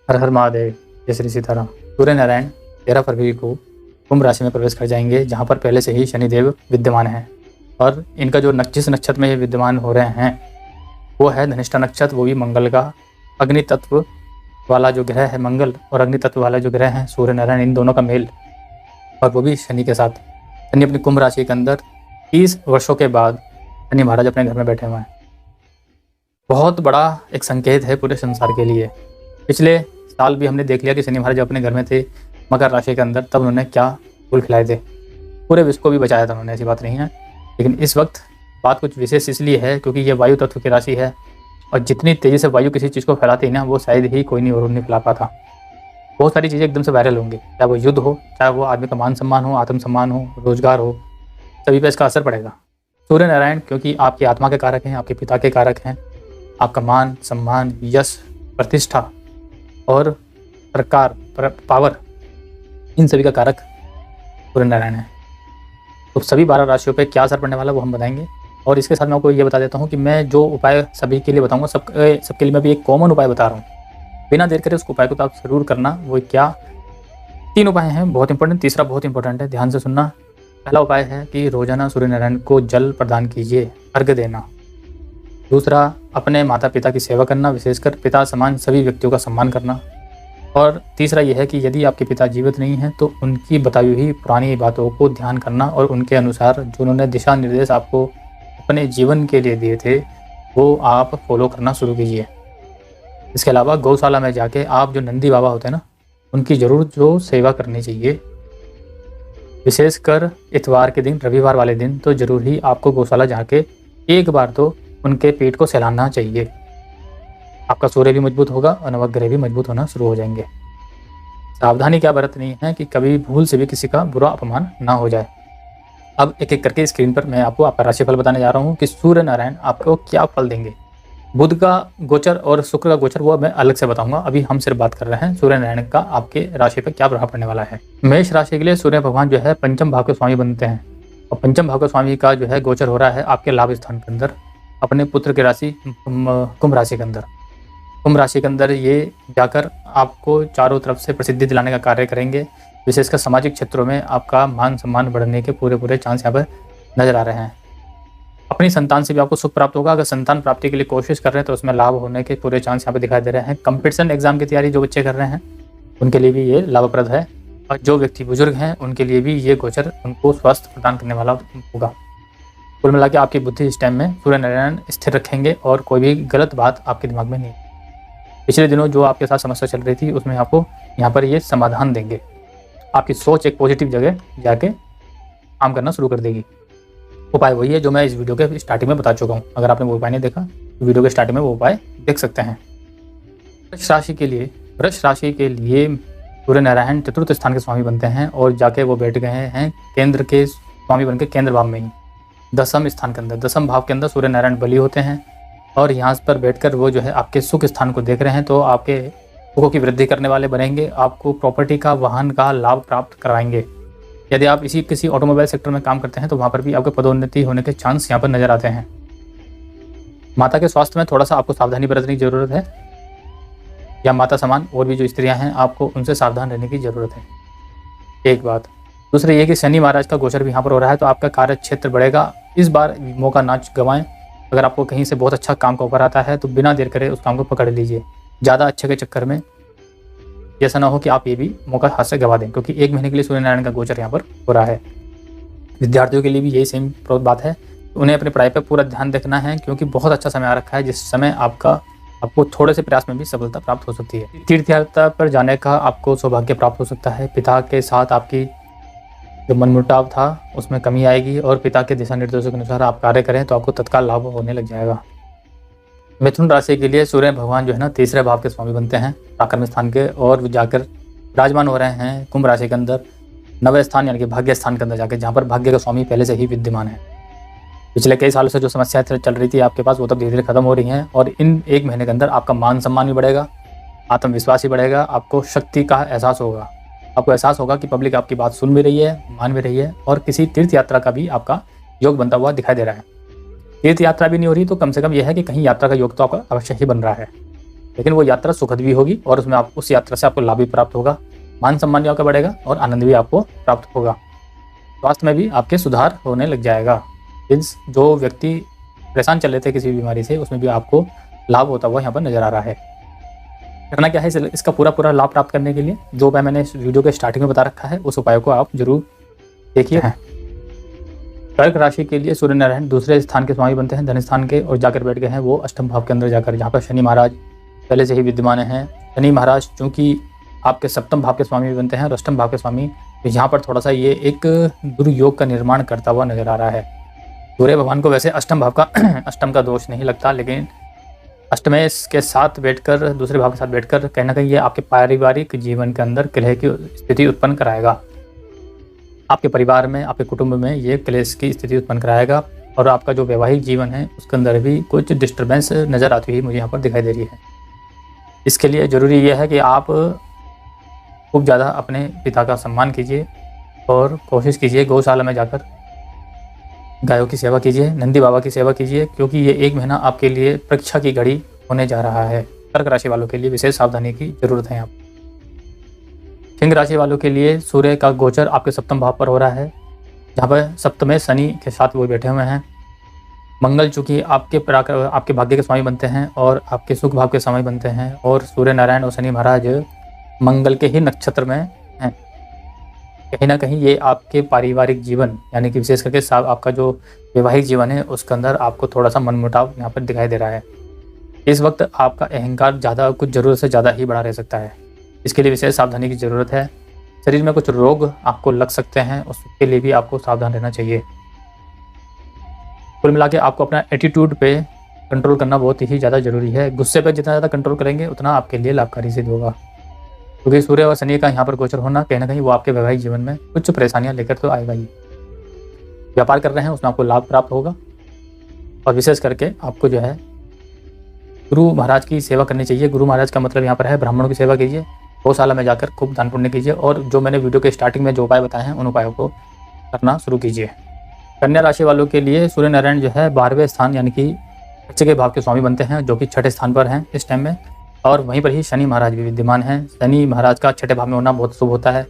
हर हर महादेव, जय श्री सीताराम। सूर्य नारायण 13 फरवरी को कुंभ राशि में प्रवेश कर जाएंगे, जहां पर पहले से ही शनिदेव विद्यमान हैं। और इनका जो जिस नक्षत्र में ये विद्यमान हो रहे हैं वो है धनिष्ठा नक्षत्र, वो भी मंगल का। अग्नि तत्व वाला जो ग्रह है मंगल, और अग्नि तत्व वाला जो ग्रह है सूर्य नारायण, इन दोनों का मेल, और वो भी शनि के साथ। शनि अपनी कुंभ राशि के अंदर 30 वर्षों के बाद शनि महाराज अपने घर में बैठे हुए हैं। बहुत बड़ा एक संकेत है पूरे संसार के लिए। पिछले साल भी हमने देख लिया कि शनि महाराज अपने घर में थे मकर राशि के अंदर, तब उन्होंने क्या फूल खिलाए थे, पूरे विश्व को भी बचाया था उन्होंने, ऐसी बात नहीं है। लेकिन इस वक्त बात कुछ विशेष इसलिए है क्योंकि ये वायु तत्व की राशि है, और जितनी तेज़ी से वायु किसी चीज़ को फैलाती है ना, वो शायद ही कोई नहीं और नहीं फैला पाता। बहुत सारी चीज़ें एकदम से वायरल होंगी, चाहे वो युद्ध हो, चाहे वो आदमी का मान सम्मान हो, आत्म सम्मान हो, रोजगार हो, सभी पर इसका असर पड़ेगा। सूर्य नारायण क्योंकि आपकी आत्मा के कारक हैं, आपके पिता के कारक हैं, आपका मान सम्मान, यश, प्रतिष्ठा और सरकार, पावर, इन सभी का कारक सूर्य नारायण है। तो सभी 12 राशियों पे क्या असर पड़ने वाला वो हम बताएंगे। और इसके साथ मैं आपको ये बता देता हूँ कि मैं जो उपाय सभी के लिए बताऊँगा, सबके लिए मैं भी एक कॉमन उपाय बता रहा हूँ। बिना देर करे उस उपाय को तो आप ज़रूर करना। वो क्या, 3 उपाय हैं बहुत इंपॉर्टेंट, तीसरा बहुत इंपॉर्टेंट है, ध्यान से सुनना। पहला उपाय है कि रोजाना सूर्य नारायण को जल प्रदान कीजिए, अर्घ्य देना। दूसरा, अपने माता पिता की सेवा करना, विशेषकर पिता समान सभी व्यक्तियों का सम्मान करना। और तीसरा यह है कि यदि आपके पिता जीवित नहीं हैं तो उनकी बताई हुई पुरानी बातों को ध्यान करना, और उनके अनुसार जो उन्होंने दिशा निर्देश आपको अपने जीवन के लिए दिए थे वो आप फॉलो करना शुरू कीजिए। इसके अलावा गौशाला में जाके आप जो नंदी बाबा होते हैं ना, उनकी ज़रूर जो सेवा करनी चाहिए, विशेषकर इतवार के दिन, रविवार वाले दिन तो ज़रूर ही आपको गौशाला जाके एक बार तो उनके पेट को सहलाना चाहिए। आपका सूर्य भी मजबूत होगा और नवग्रह भी मजबूत होना शुरू हो जाएंगे। सावधानी क्या बरतनी है कि कभी भूल से भी किसी का बुरा अपमान ना हो जाए। अब एक एक करके स्क्रीन पर मैं आपको आपका राशिफल बताने जा रहा हूँ कि सूर्य नारायण आपको क्या फल देंगे। बुध का गोचर और शुक्र का गोचर वो मैं अलग से बताऊंगा, अभी हम सिर्फ बात कर रहे हैं सूर्य नारायण का आपके राशि पर क्या प्रभाव पड़ने वाला है। मेष राशि के लिए सूर्य भगवान जो है पंचम भाव के स्वामी बनते हैं, और पंचम भाव के स्वामी का जो है गोचर हो रहा है आपके लाभ स्थान के अंदर, अपने पुत्र की राशि कुंभ राशि के अंदर। कुंभ राशि के अंदर ये जाकर आपको चारों तरफ से प्रसिद्धि दिलाने का कार्य करेंगे। विशेषकर सामाजिक क्षेत्रों में आपका मान सम्मान बढ़ने के पूरे चांस यहाँ पर नजर आ रहे हैं। अपनी संतान से भी आपको सुख प्राप्त होगा। अगर संतान प्राप्ति के लिए कोशिश कर रहे हैं तो उसमें लाभ होने के पूरे चांस यहाँ पर दिखाई दे रहे हैं। कंपटीशन एग्जाम की तैयारी जो बच्चे कर रहे हैं उनके लिए भी ये लाभप्रद है, और जो व्यक्ति बुजुर्ग हैं उनके लिए भी ये गोचर उनको स्वास्थ्य प्रदान करने वाला होगा। कुल मिला के आपकी बुद्धि इस टाइम में सूर्य नारायण स्थिर रखेंगे और कोई भी गलत बात आपके दिमाग में नहीं। पिछले दिनों जो आपके साथ समस्या चल रही थी उसमें आपको यहाँ पर ये समाधान देंगे। आपकी सोच एक पॉजिटिव जगह जाके काम करना शुरू कर देगी। उपाय वही है जो मैं इस वीडियो के स्टार्टिंग में बता चुका हूँ। अगर आपने वो उपाय नहीं देखा तो वीडियो के स्टार्टिंग में वो उपाय देख सकते हैं। वृष राशि के लिए सूर्य नारायण चतुर्थ स्थान के स्वामी बनते हैं, और जाके वो बैठ गए हैं केंद्र के स्वामी बनकर केंद्र भाव में ही, दसम स्थान के अंदर। दसम भाव के अंदर सूर्य नारायण बली होते हैं, और यहाँ पर बैठकर वो जो है आपके सुख स्थान को देख रहे हैं, तो आपके सुखों की वृद्धि करने वाले बनेंगे। आपको प्रॉपर्टी का, वाहन का लाभ प्राप्त कराएंगे। यदि आप किसी ऑटोमोबाइल सेक्टर में काम करते हैं तो वहाँ पर भी आपके पदोन्नति होने के चांस यहाँ पर नजर आते हैं। माता के स्वास्थ्य में थोड़ा सा आपको सावधानी बरतने की जरूरत है, या माता समान और भी जो स्त्रियाँ हैं आपको उनसे सावधान रहने की जरूरत है, एक बात। दूसरा ये कि शनि महाराज का गोचर भी यहाँ पर हो रहा है, तो आपका कार्य क्षेत्र बढ़ेगा। इस बार मौका ना गंवाएं। अगर आपको कहीं से बहुत अच्छा काम का ऑफर आता है तो बिना देर करे उस काम को पकड़ लीजिए। ज़्यादा अच्छे के चक्कर में ऐसा ना हो कि आप ये भी मौका हाथ से गवा दें, क्योंकि 1 महीने के लिए सूर्य नारायण का गोचर यहाँ पर हो रहा है। विद्यार्थियों के लिए भी यही सेम बात है, उन्हें अपनी पढ़ाई पर पूरा ध्यान रखना है, क्योंकि बहुत अच्छा समय आ रखा है जिस समय आपको थोड़े से प्रयास में भी सफलता प्राप्त हो सकती है। तीर्थ यात्रा पर जाने का आपको सौभाग्य प्राप्त हो सकता है। पिता के साथ आपकी जो मनमुटाव था उसमें कमी आएगी, और पिता के दिशा निर्देशों के अनुसार आप कार्य करें तो आपको तत्काल लाभ होने लग जाएगा। मिथुन राशि के लिए सूर्य भगवान जो है ना तीसरे भाव के स्वामी बनते हैं, पराक्रम स्थान के, और जाकर विराजमान हो रहे हैं कुंभ राशि के अंदर नवे स्थान यानी कि भाग्य स्थान के अंदर जाकर, जहाँ पर भाग्य का स्वामी पहले से ही विद्यमान है। पिछले कई सालों से जो समस्याएं चल रही थी आपके पास वो तब धीरे धीरे खत्म हो रही हैं, और इन 1 महीने के अंदर आपका मान सम्मान भी बढ़ेगा, आत्मविश्वास भी बढ़ेगा, आपको शक्ति का एहसास होगा। आपको एहसास होगा कि पब्लिक आपकी बात सुन भी रही है, मान भी रही है, और किसी तीर्थ यात्रा का भी आपका योग बनता हुआ दिखाई दे रहा है। तीर्थ यात्रा भी नहीं हो रही तो कम से कम यह है कि कहीं यात्रा का योग तो आपका अवश्य ही बन रहा है। लेकिन वो यात्रा सुखद भी होगी और उसमें आप उस यात्रा से आपको लाभ भी प्राप्त होगा, मान सम्मान भी आपका बढ़ेगा और आनंद भी आपको प्राप्त होगा। स्वास्थ्य में भी आपके सुधार होने लग जाएगा। जो व्यक्ति परेशान चल रहे थे किसी बीमारी से, उसमें भी आपको लाभ होता हुआ यहाँ पर नजर आ रहा है। करना क्या है इसका पूरा लाभ प्राप्त करने के लिए जो उपाय मैंने इस वीडियो के स्टार्टिंग में बता रखा है, उस उपाय को आप जरूर देखिए। कर्क राशि के लिए सूर्य नारायण दूसरे स्थान के स्वामी बनते हैं, धन स्थान के, और जाकर बैठ गए हैं वो अष्टम भाव के अंदर जाकर, जहाँ पर शनि महाराज पहले से ही विद्यमान हैं। शनि महाराज चूंकि आपके सप्तम भाव के स्वामी भी बनते हैं और अष्टम भाव के स्वामी, तो यहाँ पर थोड़ा सा ये एक दुर्योग का निर्माण करता हुआ नजर आ रहा है। सूर्य भगवान को वैसे अष्टम का दोष नहीं लगता, लेकिन अष्टमेश के साथ बैठकर, दूसरे भाव के साथ बैठकर कहीं ना कहीं ये आपके पारिवारिक जीवन के अंदर कलह की स्थिति उत्पन्न कराएगा। आपके परिवार में, आपके कुटुंब में ये क्लेश की स्थिति उत्पन्न कराएगा और आपका जो वैवाहिक जीवन है उसके अंदर भी कुछ डिस्टर्बेंस नज़र आती हुई मुझे यहाँ पर दिखाई दे रही है। इसके लिए ज़रूरी यह है कि आप खूब ज़्यादा अपने पिता का सम्मान कीजिए और कोशिश कीजिए गौशाला में जाकर गायों की सेवा कीजिए, नंदी बाबा की सेवा कीजिए, क्योंकि ये एक महीना आपके लिए परीक्षा की घड़ी होने जा रहा है। कर्क राशि वालों के लिए विशेष सावधानी की जरूरत है। सिंह राशि वालों के लिए सूर्य का गोचर आपके सप्तम भाव पर हो रहा है, जहाँ पर सप्तम शनि के साथ वो बैठे हुए हैं। मंगल चूंकि आपके भाग्य के स्वामी बनते हैं और आपके सुख भाव के स्वामी बनते हैं, और सूर्य नारायण और शनि महाराज मंगल के ही नक्षत्र में हैं। कहीं ना कहीं ये आपके पारिवारिक जीवन यानी कि विशेष करके आपका जो वैवाहिक जीवन है उसके अंदर आपको थोड़ा सा मनमुटाव यहाँ पर दिखाई दे रहा है। इस वक्त आपका अहंकार ज़्यादा, कुछ ज़रूरत से ज़्यादा ही बढ़ा रह सकता है। इसके लिए विशेष सावधानी की ज़रूरत है। शरीर में कुछ रोग आपको लग सकते हैं, उसके लिए भी आपको सावधान रहना चाहिए। कुल मिला के आपको अपना एटीट्यूड पे कंट्रोल करना बहुत ही ज़्यादा ज़रूरी है। गुस्से पे जितना ज़्यादा कंट्रोल करेंगे उतना आपके लिए लाभकारी सिद्ध होगा, क्योंकि सूर्य और शनि का यहाँ पर गोचर होना कहीं ना कहीं वो आपके वैवाहिक जीवन में कुछ परेशानियाँ लेकर तो आएगा ही। व्यापार कर रहे हैं उसमें आपको लाभ प्राप्त होगा, और विशेष करके आपको जो है गुरु महाराज की सेवा करनी चाहिए। गुरु महाराज का मतलब यहाँ पर है ब्राह्मणों की सेवा कीजिए, गौशाला में जाकर खूब दान पुण्य कीजिए, और जो मैंने वीडियो के स्टार्टिंग में जो उपाय बताए हैं उन उपायों को करना शुरू कीजिए। कन्या राशि वालों के लिए सूर्य नारायण जो है 12वें स्थान यानी कि बच्चे के भाव के स्वामी बनते हैं, जो कि छठे स्थान पर हैं इस टाइम में, और वहीं पर ही शनि महाराज भी विद्यमान हैं। शनि महाराज का छठे भाव में होना बहुत शुभ होता है।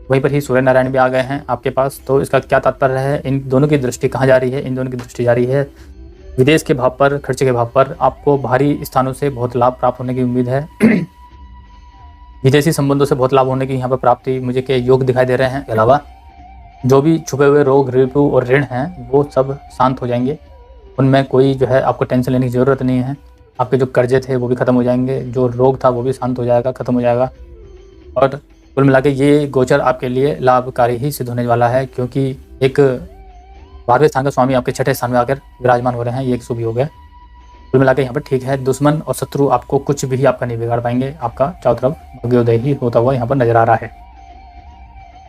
वहीं पर ही सूर्य नारायण भी आ गए हैं आपके पास। तो इसका क्या तात्पर्य है, इन दोनों की दृष्टि कहाँ जा रही है? इन दोनों की दृष्टि जा रही है विदेश के भाव पर, खर्चे के भाव पर। आपको बाहरी स्थानों से बहुत लाभ प्राप्त होने की उम्मीद है। विदेशी संबंधों से बहुत लाभ होने की यहाँ पर प्राप्ति मुझे के योग दिखाई दे रहे हैं। इसके अलावा जो भी छुपे हुए रोग, रिपु और ऋण हैं वो सब शांत हो जाएंगे। उनमें कोई जो है आपको टेंशन लेने की ज़रूरत नहीं है। आपके जो कर्जे थे वो भी ख़त्म हो जाएंगे, जो रोग था वो भी शांत हो जाएगा, ख़त्म हो जाएगा। और कुल मिला के ये गोचर आपके लिए लाभकारी ही सिद्ध होने वाला है, क्योंकि एक 12वें स्थान का स्वामी आपके छठे स्थान में आकर विराजमान हो रहे हैं। ये एक शुभ योग है। कुल मिला के यहाँ पर ठीक है। दुश्मन और शत्रु आपको कुछ भी आपका नहीं बिगाड़ पाएंगे। आपका चारों तरफ भाग्योदय ही होता हुआ यहाँ पर नजर आ रहा है।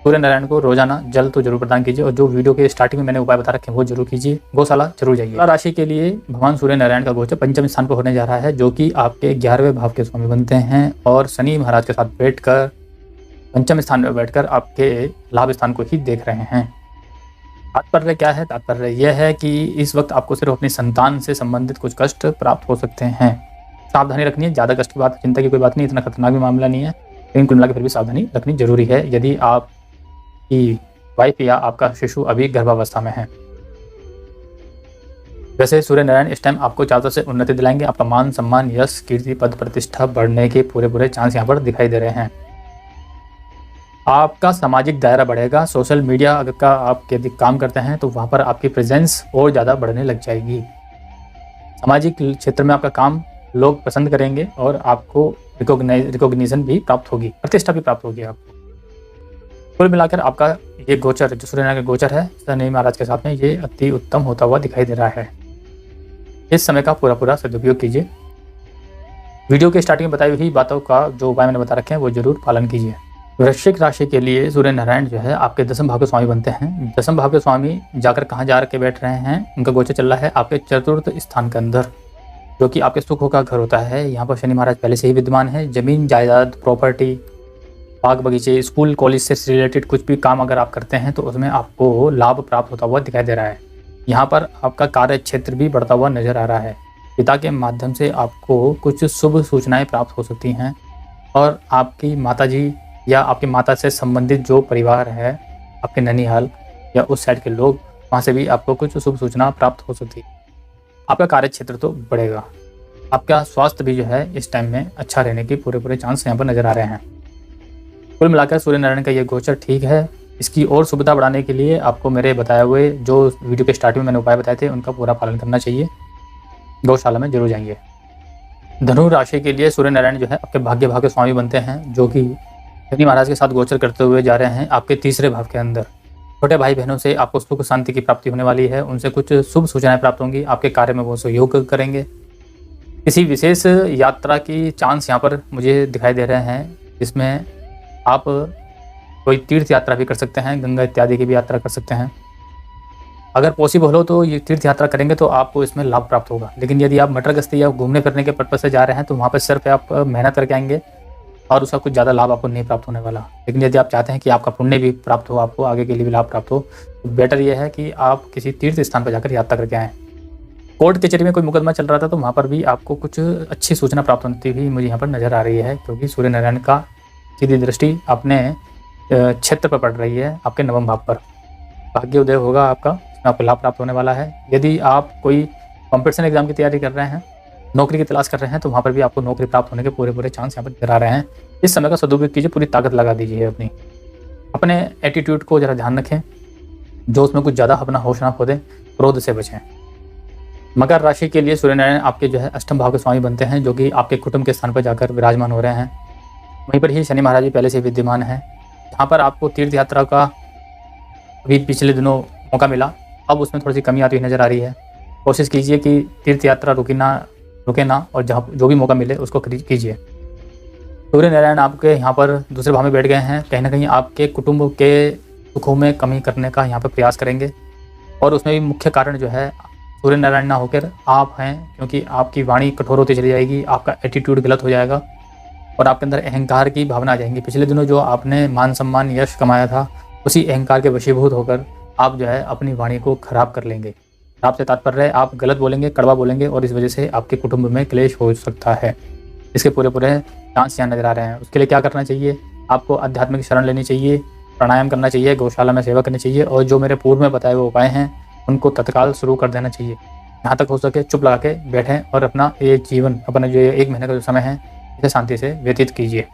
सूर्य नारायण को रोजाना जल तो जरूर प्रदान कीजिए, और जो वीडियो के स्टार्टिंग में मैंने उपाय बता रखे हैं वो जरूर कीजिए। गौशाला जरूर जाइए। तुला राशि के लिए भगवान सूर्य नारायण का गोचर पंचम स्थान पर होने जा रहा है, जो कि आपके 11वें भाव के स्वामी बनते हैं, और शनि महाराज के साथ बैठकर पंचम स्थान में बैठकर आपके लाभ स्थान को ही देख रहे हैं। तात्पर्य क्या है? तात्पर्य यह है कि इस वक्त आपको सिर्फ अपनी संतान से संबंधित कुछ कष्ट प्राप्त हो सकते हैं। सावधानी रखनी है। ज़्यादा कष्ट की बात, चिंता की कोई बात नहीं, इतना खतरनाक भी मामला नहीं है, लेकिन कुल मिला के फिर भी सावधानी रखनी जरूरी है यदि आपकी वाइफ या आपका शिशु अभी गर्भावस्था में है। वैसे सूर्य नारायण इस टाइम आपको चारों से उन्नति दिलाएंगे। आपका मान सम्मान, यश, कीर्ति, पद प्रतिष्ठा बढ़ने के पूरे चांस यहाँ पर दिखाई दे रहे हैं। आपका सामाजिक दायरा बढ़ेगा। सोशल मीडिया अगर का आप यदि काम करते हैं तो वहाँ पर आपकी प्रेजेंस और ज़्यादा बढ़ने लग जाएगी। सामाजिक क्षेत्र में आपका काम लोग पसंद करेंगे और आपको रिकॉग्निशन भी प्राप्त होगी, प्रतिष्ठा भी प्राप्त होगी आपको। कुल मिलाकर आपका ये गोचर जो सूर्य नारायण का गोचर है शनि महाराज के साथ में, ये अति उत्तम होता हुआ दिखाई दे रहा है। इस समय का पूरा सदुपयोग कीजिए। वीडियो के स्टार्टिंग में बताई हुई बातों का जो उपाय मैंने बता रखे हैं वो जरूर पालन कीजिए। वृश्चिक राशि के लिए सूर्य नारायण जो है आपके दसम भाव के स्वामी बनते हैं। दसम भाव के स्वामी जाकर कहाँ जा के बैठ रहे हैं? उनका गोचर चल रहा है आपके चतुर्थ स्थान के अंदर, जो कि आपके सुखों का घर होता है। यहाँ पर शनि महाराज पहले से ही विद्यमान है। जमीन जायदाद, प्रॉपर्टी, बाग बगीचे, स्कूल कॉलेज से रिलेटेड कुछ भी काम अगर आप करते हैं तो उसमें आपको लाभ प्राप्त होता हुआ दिखाई दे रहा है। यहाँ पर आपका कार्य क्षेत्र भी बढ़ता हुआ नजर आ रहा है। पिता के माध्यम से आपको कुछ शुभ सूचनाएं प्राप्त हो सकती हैं और आपकी माताजी या आपकी माता से संबंधित जो परिवार है, आपके ननिहाल या उस साइड के लोग, वहाँ से भी आपको कुछ शुभ सूचना प्राप्त हो सकती है। आपका कार्य क्षेत्र तो बढ़ेगा। आपका स्वास्थ्य भी जो है इस टाइम में अच्छा रहने के पूरे चांस यहाँ पर नज़र आ रहे हैं। कुल मिलाकर सूर्य नारायण का ये गोचर ठीक है। इसकी और सुविधा बढ़ाने के लिए आपको मेरे बताए हुए जो वीडियो के स्टार्टिंग में मैंने उपाय बताए थे उनका पूरा पालन करना चाहिए। गौशाला में जरूर जाएंगे। धनु राशि के लिए सूर्य नारायण जो है आपके भाग्य के स्वामी बनते हैं, जो कि शनि महाराज के साथ गोचर करते हुए जा रहे हैं आपके तीसरे भाव के अंदर। छोटे भाई बहनों से आपको सुख शांति की प्राप्ति होने वाली है। उनसे कुछ शुभ सूचनाएं प्राप्त होंगी। आपके कार्य में वो सहयोग करेंगे। किसी विशेष यात्रा की चांस यहाँ पर मुझे दिखाई दे रहे हैं, जिसमें आप कोई तीर्थ यात्रा भी कर सकते हैं, गंगा इत्यादि की भी यात्रा कर सकते हैं। अगर पॉसिबल हो तो ये तीर्थ यात्रा करेंगे तो आपको इसमें लाभ प्राप्त होगा। लेकिन यदि आप मटर गश्ती या घूमने फिरने के पर्पज से जा रहे हैं तो वहाँ पर सिर्फ आप मेहनत करके आएंगे और उसका कुछ ज़्यादा लाभ आपको नहीं प्राप्त होने वाला। लेकिन यदि आप चाहते हैं कि आपका पुण्य भी प्राप्त हो, आपको आगे के लिए भी लाभ प्राप्त हो, तो बेटर ये है कि आप किसी तीर्थ स्थान पर जाकर यात्रा करके आएँ। कोर्ट कचहरी में कोई मुकदमा चल रहा था तो वहाँ पर भी आपको कुछ अच्छी सूचना प्राप्त होती हुई मुझे यहाँ पर नज़र आ रही है, क्योंकि सूर्य नारायण का सीधी दृष्टि अपने क्षेत्र पर पड़ रही है, आपके नवम भाव पर। भाग्य उदय होगा आपका, इसमें आपको लाभ प्राप्त होने वाला है। यदि आप कोई कॉम्पिटिशन एग्जाम की तैयारी कर रहे हैं, नौकरी की तलाश कर रहे हैं, तो वहाँ पर भी आपको नौकरी प्राप्त होने के पूरे चांस यहाँ पर नजर आ रहे हैं। इस समय का सदुपयोग कीजिए, पूरी ताकत लगा दीजिए अपने एटीट्यूड को जरा ध्यान रखें, जो उसमें कुछ ज़्यादा अपना होश ना खो दें, क्रोध से बचें। मकर राशि के लिए सूर्य नारायण आपके जो है अष्टम भाव के स्वामी बनते हैं, जो कि आपके कुटुंब के स्थान पर जाकर विराजमान हो रहे हैं। वहीं पर ही शनि महाराज भी पहले से विद्यमान है। जहाँ पर आपको तीर्थ यात्रा का अभी पिछले दिनों मौका मिला, अब उसमें थोड़ी सी कमी आती हुई नज़र आ रही है। कोशिश कीजिए कि तीर्थ यात्रा रुके ना और जहाँ जो भी मौका मिले उसको कीजिए। सूर्य नारायण आपके यहाँ पर दूसरे भाव में बैठ गए हैं। कहीं ना कहीं आपके कुटुंब के सुखों में कमी करने का यहाँ पर प्रयास करेंगे, और उसमें भी मुख्य कारण जो है सूर्य नारायण ना होकर आप हैं, क्योंकि आपकी वाणी कठोर होती चली जाएगी, आपका एटीट्यूड गलत हो जाएगा और आपके अंदर अहंकार की भावना आ जाएंगी। पिछले दिनों जो आपने मान सम्मान यश कमाया था, उसी अहंकार के वशीभूत होकर आप जो है अपनी वाणी को खराब कर लेंगे। खराब से तात्पर्य है आप गलत बोलेंगे, कड़वा बोलेंगे, और इस वजह से आपके कुटुंब में क्लेश हो सकता है। इसके पूरे चांस यहाँ नजर आ रहे हैं। उसके लिए क्या करना चाहिए? आपको आध्यात्मिक शरण लेनी चाहिए, प्राणायाम करना चाहिए, गौशाला में सेवा करनी चाहिए, और जो मेरे पूर्व में बताए हुए उपाय हैं उनको तत्काल शुरू कर देना चाहिए। यहाँ तक हो सके चुप लगा के बैठें और अपना ये जीवन, अपना जो 1 महीने का जो समय है, इसे शांति से व्यतीत कीजिए,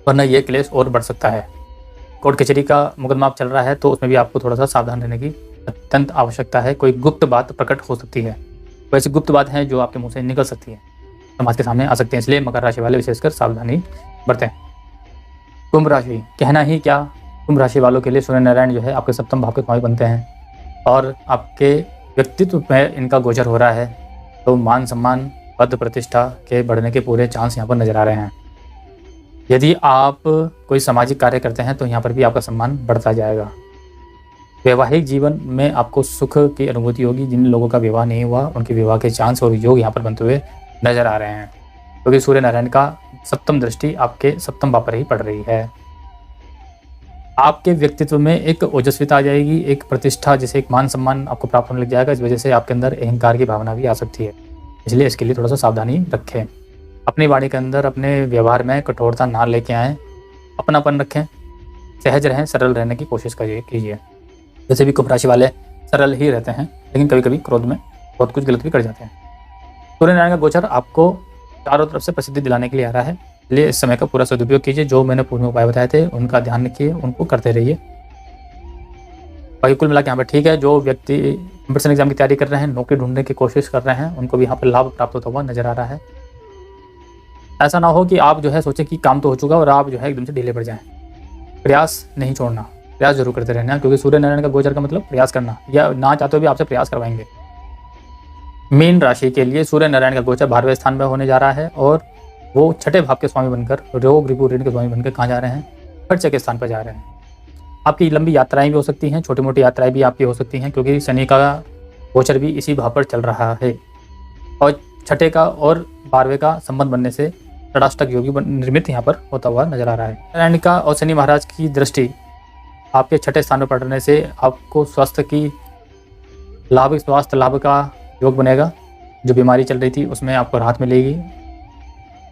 वरना ये क्लेश और बढ़ सकता है। कोर्ट कचहरी का मुकदमा चल रहा है तो उसमें भी आपको थोड़ा सा सावधान रहने की अत्यंत आवश्यकता है। कोई गुप्त बात प्रकट हो सकती है, वैसी गुप्त बात है जो आपके मुंह से निकल सकती है, समाज के सामने आ सकते हैं। इसलिए मकर राशि वाले विशेषकर सावधानी बरतें। कुंभ राशि, कहना ही क्या, कुंभ राशि वालों के लिए सूर्य नारायण जो है आपके सप्तम भाव के स्वामी बनते हैं और आपके व्यक्तित्व में इनका गोचर हो रहा है, तो मान सम्मान पद प्रतिष्ठा के बढ़ने के पूरे चांस यहाँ पर नजर आ रहे हैं। यदि आप कोई सामाजिक कार्य करते हैं तो यहाँ पर भी आपका सम्मान बढ़ता जाएगा। वैवाहिक जीवन में आपको सुख की अनुभूति होगी। जिन लोगों का विवाह नहीं हुआ उनके विवाह के चांस और योग यहाँ पर बनते हुए नजर आ रहे हैं, क्योंकि सूर्य नारायण का सप्तम दृष्टि आपके सप्तम भाव पर ही पड़ रही है। आपके व्यक्तित्व में एक ओजस्विता आ जाएगी, एक प्रतिष्ठा, जैसे एक मान सम्मान आपको प्राप्त होने लग जाएगा। इस वजह से आपके अंदर अहंकार की भावना भी आ सकती है, इसलिए इसके लिए थोड़ा सा सावधानी रखें। अपनी वाणी के अंदर, अपने व्यवहार में कठोरता ना लेके आएँ, अपनापन रखें, सहज रहें, सरल रहने की कोशिश कीजिए। जैसे भी कुंभ राशि वाले सरल ही रहते हैं, लेकिन कभी कभी क्रोध में बहुत कुछ गलत भी कर जाते हैं। सूर्य नारायण का गोचर आपको चारों तरफ से प्रसिद्धि दिलाने के लिए आ रहा है, इसलिए इस समय का पूरा सदुपयोग कीजिए। जो मैंने पूर्व में उपाय बताए थे उनका ध्यान रखिए, उनको करते रहिए। बाकी कुल मिला के यहाँ पर ठीक है। जो व्यक्ति कॉम्पिटिशन एग्जाम की तैयारी कर रहे हैं, नौकरी ढूंढने की कोशिश कर रहे हैं, उनको भी यहाँ पर लाभ प्राप्त होता हुआ नजर आ रहा है। ऐसा ना हो कि आप जो है सोचें कि काम तो हो चुका और आप जो है एकदम से ढीले पड़ जाएं। प्रयास नहीं छोड़ना, प्रयास जरूर करते रहना, क्योंकि सूर्य नारायण का गोचर का मतलब प्रयास करना, या ना चाहते हो भी आपसे प्रयास करवाएंगे। मीन राशि के लिए सूर्य नारायण का गोचर 12वें स्थान में होने जा रहा है और वो छठे भाव के स्वामी बनकर, रोग रिपु ऋण के स्वामी बनकर कहाँ जा रहे हैं? खर्चे के स्थान पर जा रहे हैं। आपकी लंबी यात्राएं भी हो सकती हैं, छोटी मोटी यात्राएं भी आपकी हो सकती हैं, क्योंकि शनि का गोचर भी इसी भाव पर चल रहा है और छठे का और 12वें का संबंध बनने से षडाष्टक योगी निर्मित यहाँ पर होता हुआ नजर आ रहा है। नारायण का और शनि महाराज की दृष्टि आपके छठे स्थान पर पड़ने से आपको स्वास्थ्य लाभ का योग बनेगा। जो बीमारी चल रही थी उसमें आपको राहत मिलेगी।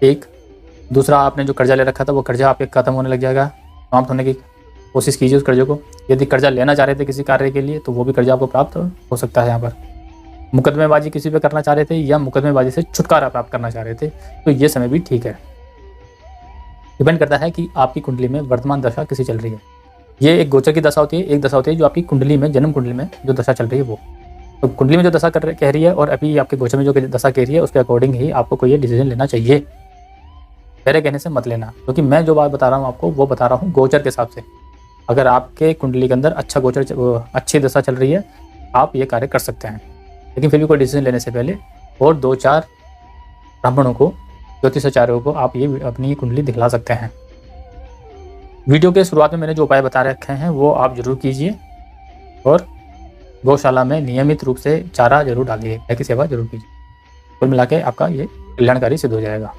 एक दूसरा, आपने जो कर्जा ले रखा था वो कर्जा आपके ख़त्म होने लग जाएगा, समाप्त होने की कोशिश कीजिए उस कर्जे को। यदि कर्जा लेना चाह रहे थे किसी कार्य के लिए तो वो भी कर्जा आपको प्राप्त हो सकता है। यहाँ पर मुकदमेबाजी किसी पे करना चाह रहे थे या मुकदमेबाजी से छुटकारा प्राप्त करना चाह रहे थे तो ये समय भी ठीक है। डिपेंड करता है कि आपकी कुंडली में वर्तमान दशा कैसी चल रही है। ये एक गोचर की दशा होती है, एक दशा होती है जो आपकी कुंडली में, जन्म कुंडली में जो दशा चल रही है वो। तो कुंडली में जो दशा कह रही है और अभी आपके गोचर में जो दशा कह रही है उसके अकॉर्डिंग ही आपको कोई डिसीजन लेना चाहिए। मेरे कहने से मत लेना, क्योंकि मैं जो बात बता रहा हूँ आपको वो बता रहा हूँ गोचर के हिसाब से। अगर आपके कुंडली के अंदर अच्छा गोचर, अच्छी दशा चल रही है, आप ये कार्य कर सकते हैं। लेकिन फिर भी कोई डिसीजन लेने से पहले और 2-4 ब्राह्मणों को, ज्योतिषाचार्यों को आप ये अपनी कुंडली दिखला सकते हैं। वीडियो के शुरुआत में मैंने जो उपाय बता रखे हैं वो आप जरूर कीजिए और गौशाला में नियमित रूप से चारा जरूर डालिए, गाय की सेवा जरूर कीजिए। कुल मिला के आपका ये कल्याणकारी सिद्ध हो जाएगा।